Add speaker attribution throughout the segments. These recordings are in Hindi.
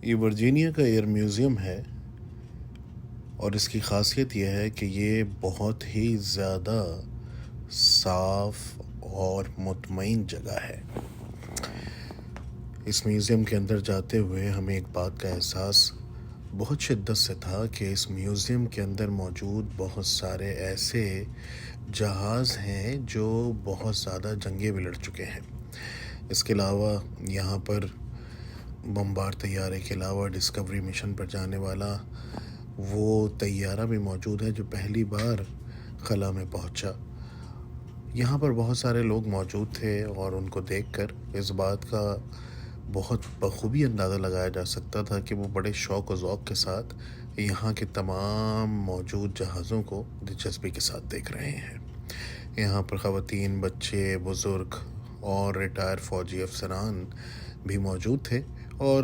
Speaker 1: ये वर्जीनिया का एयर म्यूज़ियम है और इसकी ख़ासियत यह है कि ये बहुत ही ज़्यादा साफ़ और मुतमईन जगह है। इस म्यूज़ियम के अंदर जाते हुए हमें एक बात का एहसास बहुत शिद्दत से था कि इस म्यूज़ियम के अंदर मौजूद बहुत सारे ऐसे जहाज़ हैं जो बहुत ज़्यादा जंगें भी लड़ चुके हैं। इसके अलावा यहाँ पर बमबार तैयारे के अलावा डिस्कवरी मिशन पर जाने वाला वो तैयारा भी मौजूद है जो पहली बार खला में पहुंचा। यहाँ पर बहुत सारे लोग मौजूद थे और उनको देखकर इस बात का बहुत बखूबी अंदाज़ा लगाया जा सकता था कि वो बड़े शौक़ और ज़ौक़ के साथ यहाँ के तमाम मौजूद जहाज़ों को दिलचस्पी के साथ देख रहे हैं। यहाँ पर ख़वातीन, बच्चे, बुज़ुर्ग और रिटायर फ़ौजी अफसरान भी मौजूद थे और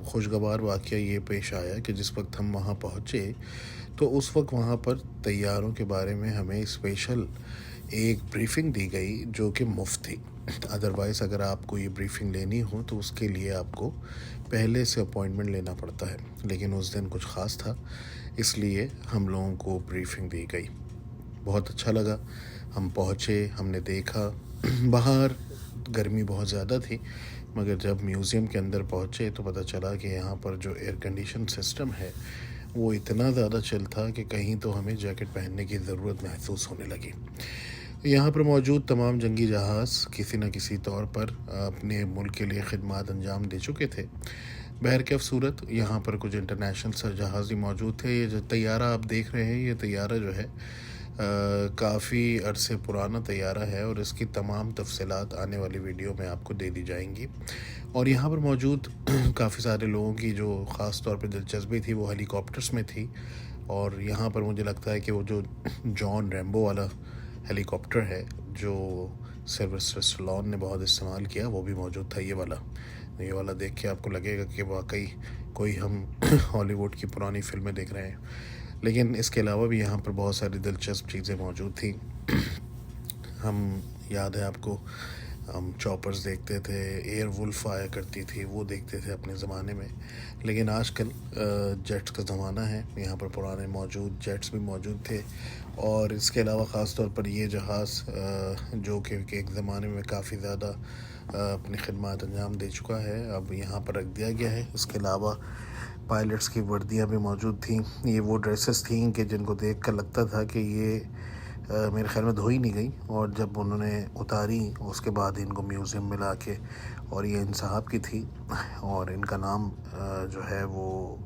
Speaker 1: खुशगवार वाक़या ये पेश आया कि जिस वक्त हम वहाँ पहुँचे तो उस वक्त वहाँ पर तैयारों के बारे में हमें स्पेशल एक ब्रीफिंग दी गई जो कि मुफ्त थी। अदरवाइज़ अगर आपको ये ब्रीफिंग लेनी हो तो उसके लिए आपको पहले से अपॉइंटमेंट लेना पड़ता है, लेकिन उस दिन कुछ ख़ास था इसलिए हम लोगों को ब्रीफिंग दी गई। बहुत अच्छा लगा। हम पहुँचे, हमने देखा बाहर गर्मी बहुत ज़्यादा थी, मगर जब म्यूज़ियम के अंदर पहुँचे तो पता चला कि यहाँ पर जो एयर कंडीशन सिस्टम है वो इतना ज़्यादा चिल था कि कहीं तो हमें जैकेट पहनने की ज़रूरत महसूस होने लगी। यहाँ पर मौजूद तमाम जंगी जहाज़ किसी न किसी तौर पर अपने मुल्क के लिए खिदमत अंजाम दे चुके थे। बहरकैफ़ सूरत यहाँ पर कुछ इंटरनेशनल सर जहाज़ भी मौजूद थे। ये जो तैयारा आप देख रहे हैं, ये तैयारा जो है काफ़ी अरसे पुराना तैयारा है और इसकी तमाम तफसीलात आने वाली वीडियो में आपको दे दी जाएंगी। और यहाँ पर मौजूद काफ़ी सारे लोगों की जो ख़ास तौर पे दिलचस्पी थी वो हेलीकॉप्टर्स में थी। और यहाँ पर मुझे लगता है कि वो जो जॉन रैम्बो वाला हेलीकॉप्टर है जो सिल्वेस्टर स्टैलोन ने बहुत इस्तेमाल किया वो भी मौजूद था। ये वाला देख के आपको लगेगा कि वाकई कोई हम हॉलीवुड की पुरानी फिल्में देख रहे हैं। लेकिन इसके अलावा भी यहाँ पर बहुत सारी दिलचस्प चीज़ें मौजूद थी। हम याद है आपको, हम चॉपर्स देखते थे, एयर वुल्फ आया करती थी, वो देखते थे अपने ज़माने में। लेकिन आजकल जेट्स का ज़माना है, यहाँ पर पुराने मौजूद जेट्स भी मौजूद थे। और इसके अलावा ख़ास तौर पर ये जहाज़ जो कि एक ज़माने में काफ़ी ज़्यादा अपनी खिदमत अंजाम दे चुका है, अब यहाँ पर रख दिया गया है। इसके अलावा पायलट्स की वर्दियाँ भी मौजूद थीं। ये वो ड्रेसेस थीं कि जिनको देख कर लगता था कि ये मेरे ख़्याल में धोई नहीं गई, और जब उन्होंने उतारी उसके बाद इनको म्यूज़ियम में ला के, और ये इन साहब की थी और इनका नाम जो है वो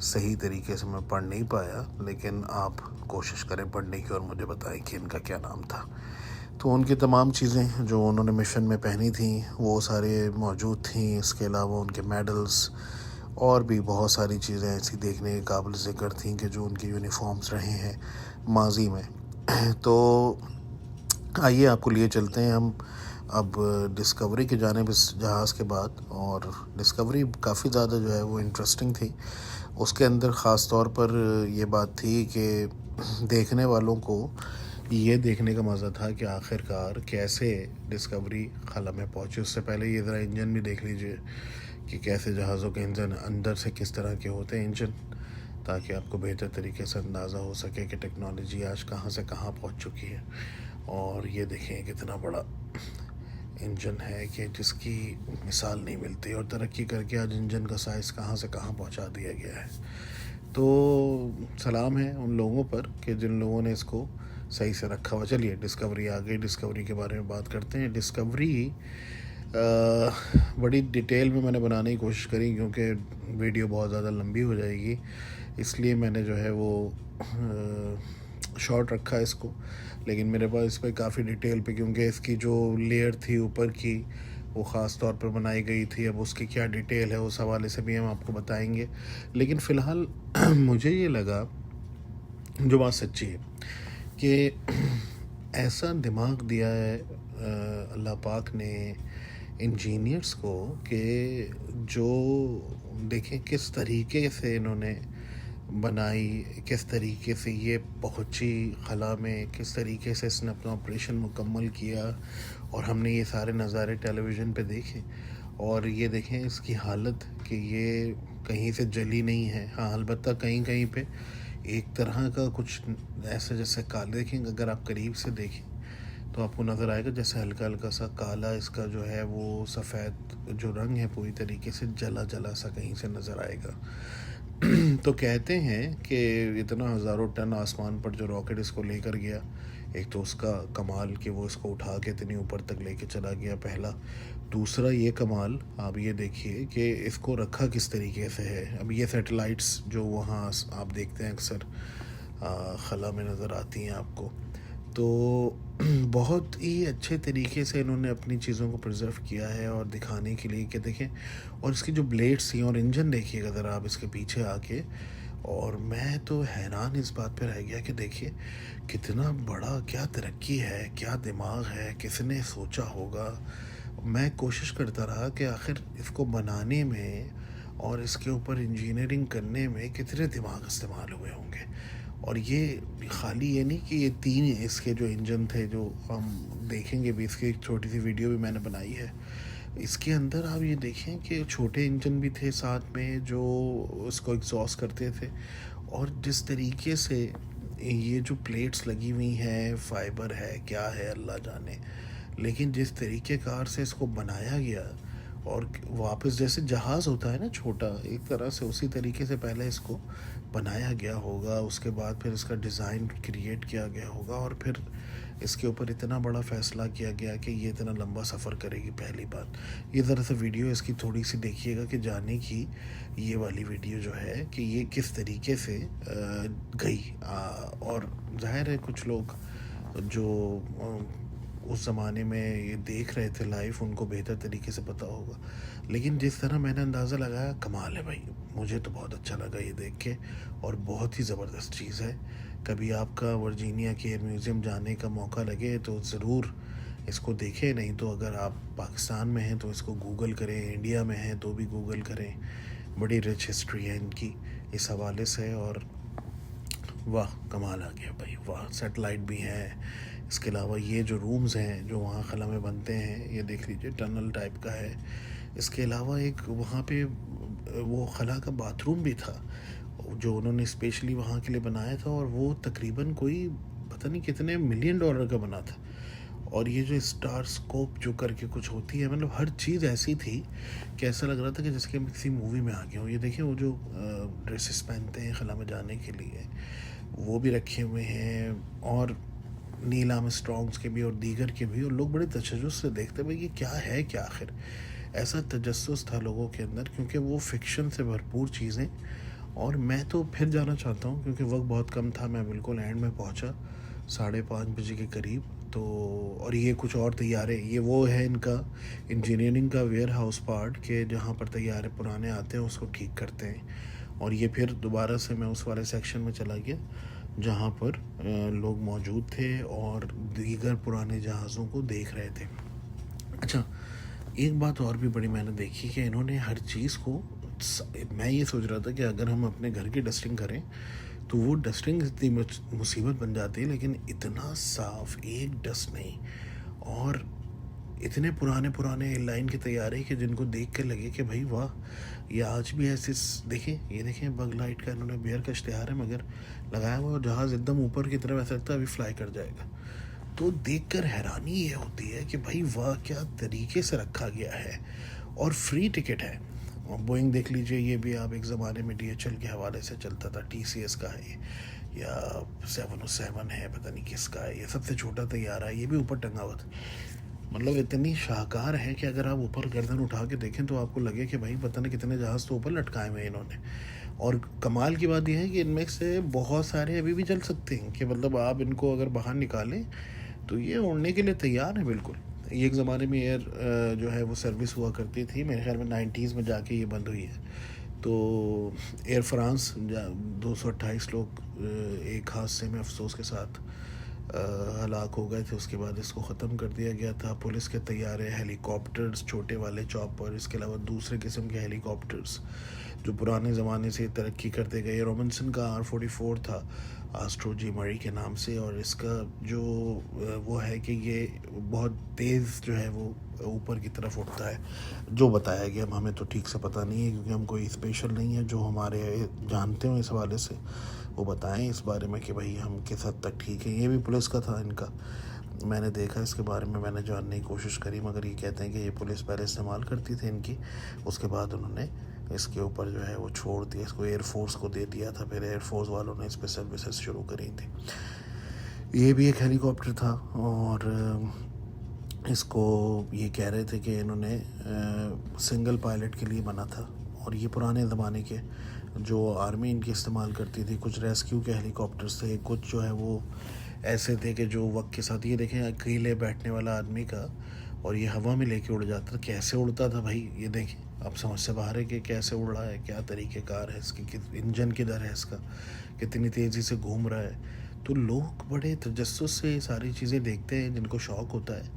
Speaker 1: सही तरीके से मैं पढ़ नहीं पाया, लेकिन आप कोशिश करें पढ़ने की और मुझे बताएं कि इनका क्या नाम था। तो उनकी तमाम चीज़ें जो उन्होंने मिशन में पहनी थी वो सारे मौजूद थी। इसके अलावा उनके मेडल्स और भी बहुत सारी चीज़ें ऐसी देखने के काबिल ज़िक्र थीं कि जो उनके यूनिफॉर्म्स रहे हैं माजी में। तो आइए आपको लिए चलते हैं हम अब डिस्कवरी की जानिब इस जहाज़ के बाद। और डिस्कवरी काफ़ी ज़्यादा जो है वो इंटरेस्टिंग थी। उसके अंदर ख़ास तौर पर ये बात थी कि देखने वालों को ये देखने का मज़ा था कि आखिरकार कैसे डिस्कवरी खला में पहुँचे। उससे पहले ये ज़रा इंजन भी देख लीजिए कि कैसे जहाज़ों के इंजन अंदर से किस तरह के होते हैं इंजन, ताकि आपको बेहतर तरीके से अंदाज़ा हो सके कि टेक्नोलॉजी आज कहाँ से कहाँ पहुँच चुकी है। और ये देखें कितना बड़ा इंजन है कि जिसकी मिसाल नहीं मिलती, और तरक्की करके आज इंजन का साइज़ कहाँ से कहाँ पहुँचा दिया गया है। तो सलाम है उन लोगों पर कि जिन लोगों ने इसको सही से रखा हुआ। चलिए डिस्कवरी आ गई, डिस्कवरी के बारे में बात करते हैं। डिस्कवरी बड़ी डिटेल में मैंने बनाने की कोशिश करी क्योंकि वीडियो बहुत ज़्यादा लंबी हो जाएगी, इसलिए मैंने जो है वो शॉर्ट रखा है इसको। लेकिन मेरे पास इस पर काफ़ी डिटेल पे, क्योंकि इसकी जो लेयर थी ऊपर की वो ख़ास तौर पर बनाई गई थी। अब उसकी क्या डिटेल है उस हवाले से भी हम आपको बताएंगे। लेकिन फ़िलहाल मुझे ये लगा, जो बात सच्ची है, कि ऐसा दिमाग दिया है अल्लाह पाक ने इंजीनियर्स को कि जो देखें किस तरीके से इन्होंने बनाई, किस तरीके से ये पहुंची खला में, किस तरीके से इसने अपना ऑपरेशन मुकम्मल किया, और हमने ये सारे नज़ारे टेलीविज़न पे देखे। और ये देखें इसकी हालत कि ये कहीं से जली नहीं है। हाँ, अलबत्ता कहीं कहीं पे एक तरह का कुछ ऐसा जैसे काले देखेंगे, अगर आप करीब से देखें तो आपको नज़र आएगा जैसे हल्का हल्का सा काला इसका जो है वो सफ़ेद जो रंग है पूरी तरीके से जला जला सा कहीं से नज़र आएगा। तो कहते हैं कि इतना हज़ारों टन आसमान पर जो रॉकेट इसको लेकर गया, एक तो उसका कमाल कि वो इसको उठा के इतनी ऊपर तक लेके चला गया, पहला। दूसरा ये कमाल आप ये देखिए कि इसको रखा किस तरीके से है। अब ये सैटेलाइट्स जो वहाँ आप देखते हैं अक्सर खला में नज़र आती हैं आपको, तो बहुत ही अच्छे तरीके से इन्होंने अपनी चीज़ों को प्रिजर्व किया है और दिखाने के लिए कि देखें। और इसकी जो ब्लेड्स थी और इंजन देखिएगा ज़रा आप इसके पीछे आके, और मैं तो हैरान इस बात पे रह गया कि देखिए कितना बड़ा, क्या तरक्की है, क्या दिमाग है, किसने सोचा होगा। मैं कोशिश करता रहा कि आखिर इसको बनाने में और इसके ऊपर इंजीनियरिंग करने में कितने दिमाग इस्तेमाल हुए होंगे। और ये खाली ये नहीं कि ये 3 इसके जो इंजन थे, जो हम देखेंगे भी, इसकी एक छोटी सी वीडियो भी मैंने बनाई है। इसके अंदर आप ये देखें कि छोटे इंजन भी थे साथ में जो उसको एग्जॉस्ट करते थे। और जिस तरीके से ये जो प्लेट्स लगी हुई हैं, फाइबर है क्या है अल्लाह जाने, लेकिन जिस तरीके कार से इसको बनाया गया और वापस जैसे जहाज़ होता है ना छोटा, एक तरह से उसी तरीके से पहले इसको बनाया गया होगा, उसके बाद फिर इसका डिज़ाइन क्रिएट किया गया होगा और फिर इसके ऊपर इतना बड़ा फ़ैसला किया गया कि ये इतना लंबा सफ़र करेगी। पहली बात ये ज़रा सा वीडियो इसकी थोड़ी सी देखिएगा कि जाने की ये वाली वीडियो जो है कि ये किस तरीके से गई। और जाहिर है कुछ लोग जो उस ज़माने में ये देख रहे थे लाइव, उनको बेहतर तरीके से पता होगा, लेकिन जिस तरह मैंने अंदाज़ा लगाया, कमाल है भाई। मुझे तो बहुत अच्छा लगा ये देख के और बहुत ही ज़बरदस्त चीज़ है। कभी आपका वर्जीनिया के एयर म्यूज़ियम जाने का मौका लगे तो ज़रूर इसको देखें, नहीं तो अगर आप पाकिस्तान में हैं तो इसको गूगल करें, इंडिया में हैं तो भी गूगल करें। बड़ी रिच हिस्ट्री है इनकी इस हवाले से। और वाह, कमाल आ गया भाई, वाह। सेटेलाइट भी हैं। इसके अलावा ये जो रूम्स हैं जो वहाँ खला में बनते हैं, ये देख लीजिए टनल टाइप का है। इसके अलावा एक वहाँ पे वो खला का बाथरूम भी था जो उन्होंने स्पेशली वहाँ के लिए बनाया था, और वो तकरीबन कोई पता नहीं कितने मिलियन डॉलर का बना था। और ये जो स्टार स्कोप जो करके कुछ होती है, मतलब हर चीज़ ऐसी थी कि ऐसा लग रहा था कि जिसके हम किसी मूवी में आ गए हों। ये देखिए वो जो ड्रेसेस पहनते हैं खला में जाने के लिए, वो भी रखे हुए हैं, और नील आर्मस्ट्रॉन्ग्स के भी और दीगर के भी। और लोग बड़े तशज्जुस से देखते भाई ये क्या है, क्या आखिर। ऐसा तजस्सुस था लोगों के अंदर, क्योंकि वो फिक्शन से भरपूर चीज़ें। और मैं तो फिर जाना चाहता हूँ क्योंकि वक्त बहुत कम था, मैं बिल्कुल एंड में पहुँचा 5:30 बजे के करीब। तो और ये कुछ और तैयारे, ये वो है इनका इंजीनियरिंग का वेयर हाउस पार्ट के जहाँ पर तैयारे पुराने आते हैं उसको ठीक करते हैं। और ये फिर दोबारा से मैं उस वाले सेक्शन में चला गया जहाँ पर लोग मौजूद थे और दीगर पुराने जहाज़ों को देख रहे थे। अच्छा, एक बात और भी बड़ी मैंने देखी कि इन्होंने हर चीज़ को, मैं ये सोच रहा था कि अगर हम अपने घर की डस्टिंग करें तो वो डस्टिंग इतनी मुसीबत बन जाती है, लेकिन इतना साफ एक डस्ट नहीं। और इतने पुराने पुराने लाइन के तैयारे कि जिनको देख कर लगे कि भाई वाह, ये आज भी ऐसे। देखें, ये देखें बग लाइट का इन्होंने बेयर का इश्तिहार है मगर लगाया हुआ, और जहाज़ एकदम ऊपर की तरफ ऐसा लगता है अभी फ्लाई कर जाएगा। तो देखकर हैरानी ये होती है कि भाई वाह, क्या तरीके से रखा गया है। और फ्री टिकट है। और बोइंग देख लीजिए, ये भी आप एक ज़माने में DHL के हवाले से चलता था, TCS का है या 707 है, पता नहीं किसका है। ये सबसे छोटा तैयारा है, ये भी ऊपर टंगा हुआ था। मतलब इतनी शाहकार है कि अगर आप ऊपर गर्दन उठा के देखें तो आपको लगे कि भाई पता नहीं कितने जहाज़ तो ऊपर लटकाए हुए हैं इन्होंने। और कमाल की बात यह है कि इनमें से बहुत सारे अभी भी चल सकते हैं, कि मतलब आप इनको अगर बाहर निकालें तो ये उड़ने के लिए तैयार है बिल्कुल। ये एक ज़माने में एयर जो है वो सर्विस हुआ करती थी, मेरे ख्याल में 90s में जाके ये बंद हुई है। तो एयर फ्रांस 228 लोग एक हादसे में अफसोस के साथ हलाक हो गए थे। उसके बाद इसको ख़त्म कर दिया गया था। पुलिस के तैयारे, हेलीकॉप्टर्स, छोटे वाले चॉपर, इसके अलावा दूसरे किस्म के हेलीकॉप्टर्स जो पुराने ज़माने से तरक्की करते गए। रॉबिन्सन का R44 था, एस्ट्रो जी मरी के नाम से। और इसका जो वो है कि ये बहुत तेज़ जो है वो ऊपर की तरफ उठता है, जो बताया गया। हमें तो ठीक से पता नहीं है, क्योंकि हम कोई स्पेशल नहीं है। जो हमारे जानते हो इस हवाले से वो बताएं इस बारे में कि भाई हम किस हद तक ठीक है। ये भी पुलिस का था इनका, मैंने देखा इसके बारे में, मैंने जानने की कोशिश करी, मगर ये कहते हैं कि ये पुलिस पहले इस्तेमाल करती थी इनकी, उसके बाद उन्होंने इसके ऊपर जो है वो छोड़ दिया, इसको एयरफोर्स को दे दिया था, फिर एयरफोर्स वालों ने इस पर सर्विसेज शुरू करी थी। ये भी एक हेलीकॉप्टर था, और इसको ये कह रहे थे कि इन्होंने सिंगल पायलट के लिए बना था, और ये पुराने ज़माने के जो आर्मी इनकी इस्तेमाल करती थी। कुछ रेस्क्यू के हेलीकॉप्टर्स थे, कुछ जो है वो ऐसे थे कि जो वक्त के साथ, ये देखें अकेले बैठने वाला आदमी का, और ये हवा में लेके उड़ जाता था। कैसे उड़ता था भाई, ये देखें, आप समझ से बाहर है कि कैसे उड़ रहा है, क्या तरीक़ेकार है इसकी, इंजन किधर है इसका, कितनी तेज़ी से घूम रहा है। तो लोग बड़े तजस्सुस से सारी चीज़ें देखते हैं, जिनको शौक़ होता है,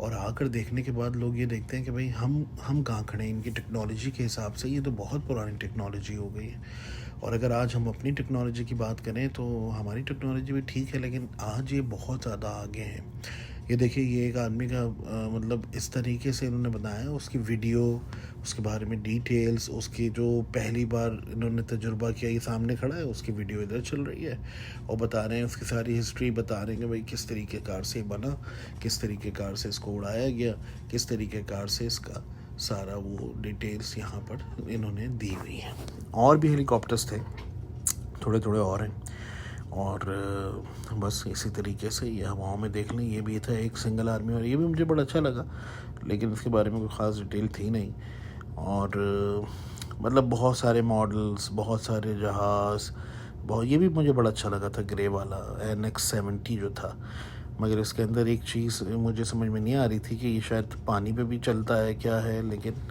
Speaker 1: और आकर देखने के बाद लोग ये देखते हैं कि भाई हम कहाँ खड़े हैं इनकी टेक्नोलॉजी के हिसाब से। ये तो बहुत पुरानी टेक्नोलॉजी हो गई है। और अगर आज हम अपनी टेक्नोलॉजी की बात करें तो हमारी टेक्नोलॉजी भी ठीक है, लेकिन आज ये बहुत ज़्यादा आगे हैं। ये देखिए, ये एक आदमी का मतलब इस तरीके से इन्होंने बनाया, उसकी वीडियो, उसके बारे में डिटेल्स, उसकी जो पहली बार इन्होंने तजुर्बा किया, ये सामने खड़ा है, उसकी वीडियो इधर चल रही है, और बता रहे हैं उसकी सारी हिस्ट्री, बता रहे हैं कि भाई किस तरीक़ेकार से बना, किस तरीक़ेकार से इसको उड़ाया गया, किस तरीक़ेकार से इसका सारा वो डिटेल्स यहाँ पर इन्होंने दी हुई हैं। और भी हेलीकॉप्टर्स थे, थोड़े थोड़े और हैं, और बस इसी तरीके से ये हवाओं में देख लें। ये भी था एक सिंगल आर्मी, और ये भी मुझे बड़ा अच्छा लगा, लेकिन इसके बारे में कोई ख़ास डिटेल थी नहीं। और मतलब बहुत सारे मॉडल्स, बहुत सारे जहाज़, बहुत, ये भी मुझे बड़ा अच्छा लगा था ग्रे वाला NX-70 जो था। मगर इसके अंदर एक चीज़ मुझे समझ में नहीं आ रही थी कि ये शायद पानी पे भी चलता है क्या है, लेकिन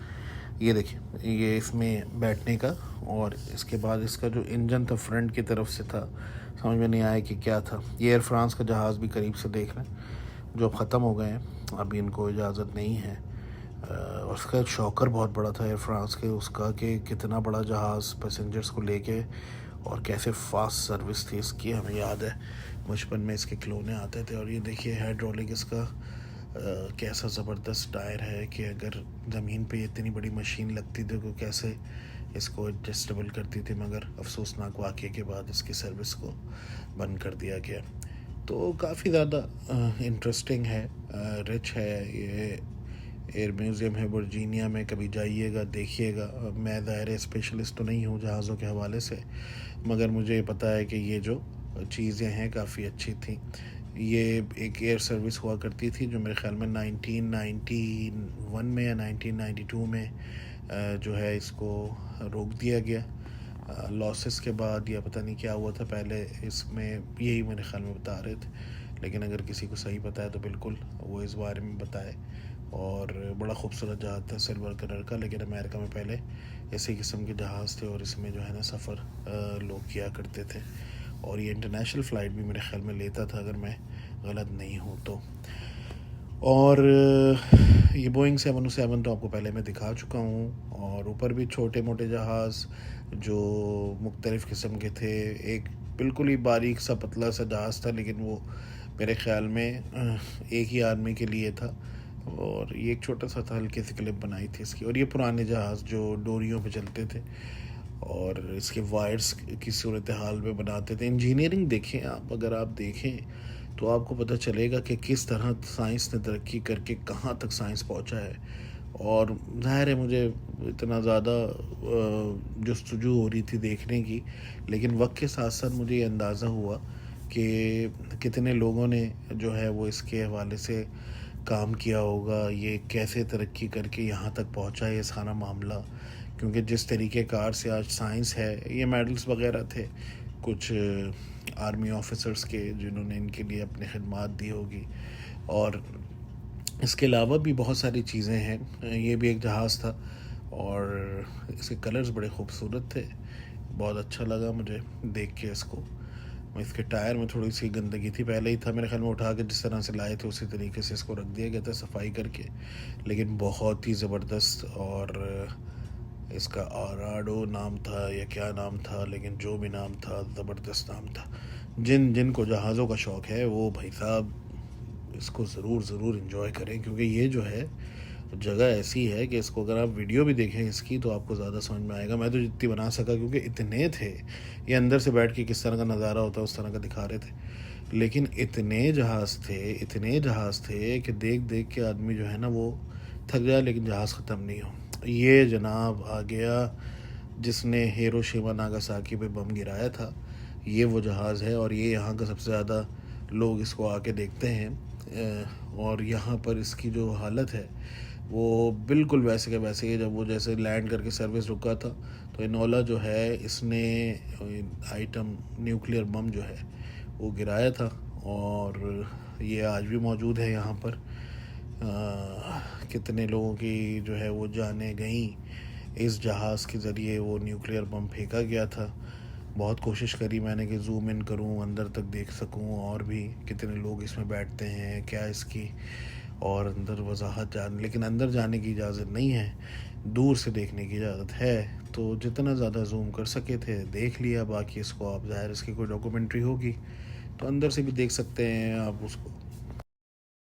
Speaker 1: ये देखिए, ये इसमें बैठने का, और इसके बाद इसका जो इंजन था फ्रंट की तरफ से था, समझ में नहीं आया कि क्या था। ये एयर फ्रांस का जहाज़ भी करीब से देख लें, जो अब ख़त्म हो गए हैं, अभी इनको इजाज़त नहीं है। और उसका शॉकर बहुत बड़ा था एयर फ्रांस के, उसका कि कितना बड़ा जहाज़ पैसेंजर्स को लेके, और कैसे फास्ट सर्विस थी इसकी। हमें याद है बचपन में इसके खिलौने आते थे। और ये देखिए हाइड्रोलिक इसका कैसा ज़बरदस्त टायर है, कि अगर ज़मीन पे इतनी बड़ी मशीन लगती थी तो कैसे इसको एडजस्टेबल करती थी। मगर अफसोसनाक वाक़ये के बाद इसकी सर्विस को बंद कर दिया गया। तो काफ़ी ज़्यादा इंटरेस्टिंग है, रिच है। ये एयर म्यूज़ियम है वर्जीनिया में, कभी जाइएगा, देखिएगा। मैं ज़ाहिर स्पेशलिस्ट तो नहीं हूँ जहाज़ों के हवाले से, मगर मुझे पता है कि ये जो चीज़ें हैं काफ़ी अच्छी थी। ये एक एयर सर्विस हुआ करती थी, जो मेरे ख़्याल में 1991 में या 1992 में जो है इसको रोक दिया गया लॉसेस के बाद, या पता नहीं क्या हुआ था पहले इसमें, यही मेरे ख्याल में बता रहे थे। लेकिन अगर किसी को सही पता है तो बिल्कुल वो इस बारे में बताए। और बड़ा खूबसूरत जहाज़ था, सिल्वर कलर का, लेकिन अमेरिका में पहले इसी किस्म के जहाज़ थे, और इसमें जो है ना सफ़र लोग किया करते थे। और ये इंटरनेशनल फ़्लाइट भी मेरे ख्याल में लेता था, अगर मैं गलत नहीं हूँ तो। और ये बोइंग 707 तो आपको पहले मैं दिखा चुका हूँ। और ऊपर भी छोटे मोटे जहाज़ जो मुख्तलिफ़ किस्म के थे। एक बिल्कुल ही बारीक सा पतला सा जहाज़ था, लेकिन वो मेरे ख़्याल में एक ही आदमी के लिए था, और ये एक छोटा सा था, हल्की सी क्लिप बनाई थी इसकी। और ये पुराने जहाज़ जो डोरियों पे चलते थे, और इसके वायर्स की सूरत हाल में बनाते थे। इंजीनियरिंग देखें आप, अगर आप देखें तो आपको पता चलेगा कि किस तरह साइंस ने तरक्की करके कहाँ तक साइंस पहुँचा है। और ज़ाहिर है मुझे इतना ज़्यादा जस्तजू हो रही थी देखने की, लेकिन वक्त के साथ साथ मुझे ये अंदाज़ा हुआ कि कितने लोगों ने जो है वो इसके हवाले से काम किया होगा, ये कैसे तरक्की करके यहाँ तक पहुँचा है ये सारा मामला। क्योंकि जिस तरीके कार से आज साइंस है, ये मेडल्स वगैरह थे कुछ आर्मी ऑफिसर्स के, जिन्होंने इनके लिए अपनी खिदमत दी होगी। और इसके अलावा भी बहुत सारी चीज़ें हैं। ये भी एक जहाज़ था, और इसके कलर्स बड़े खूबसूरत थे, बहुत अच्छा लगा मुझे देख के इसको। इसके टायर में थोड़ी सी गंदगी थी, पहले ही था मेरे ख्याल में, उठा के जिस तरह से लाए थे उसी तरीके से इसको रख दिया गया था सफाई करके, लेकिन बहुत ही ज़बरदस्त। और इसका आराडो नाम था या क्या नाम था, लेकिन जो भी नाम था ज़बरदस्त नाम था। जिनको जहाज़ों का शौक़ है वो भाई साहब इसको ज़रूर एंजॉय करें, क्योंकि ये जो है जगह ऐसी है कि इसको अगर आप वीडियो भी देखें इसकी तो आपको ज़्यादा समझ में आएगा। मैं तो जितनी बना सका, क्योंकि इतने थे, ये अंदर से बैठ के किस तरह का नज़ारा होता है उस तरह का दिखा रहे थे। लेकिन इतने जहाज़ थे कि देख देख के आदमी जो है ना वो थक जाए, लेकिन जहाज़ ख़त्म नहीं हो। ये जनाब आ गया जिसने हिरोशिमा नागासाकी पे बम गिराया था, ये वो जहाज़ है। और ये यहाँ का सबसे ज़्यादा लोग इसको आके देखते हैं। और यहाँ पर इसकी जो हालत है वो बिल्कुल वैसे के वैसे ही जब वो जैसे लैंड करके सर्विस रुका था, तो इनोला जो है इसने आइटम न्यूक्लियर बम जो है वो गिराया था। और ये आज भी मौजूद है यहाँ पर। कितने लोगों की जो है वो जानें गईं इस जहाज़ के ज़रिए। वो न्यूक्लियर बम फेंका गया था। बहुत कोशिश करी मैंने कि ज़ूम इन करूं, अंदर तक देख सकूं, और भी कितने लोग इसमें बैठते हैं, क्या इसकी और अंदर वजाहत जान, लेकिन अंदर जाने की इजाज़त नहीं है, दूर से देखने की इजाज़त है। तो जितना ज़्यादा जूम कर सके थे देख लिया। बाकी इसको आप ज़ाहिर इसकी कोई डॉक्यूमेंट्री होगी तो अंदर से भी देख सकते हैं आप उसको।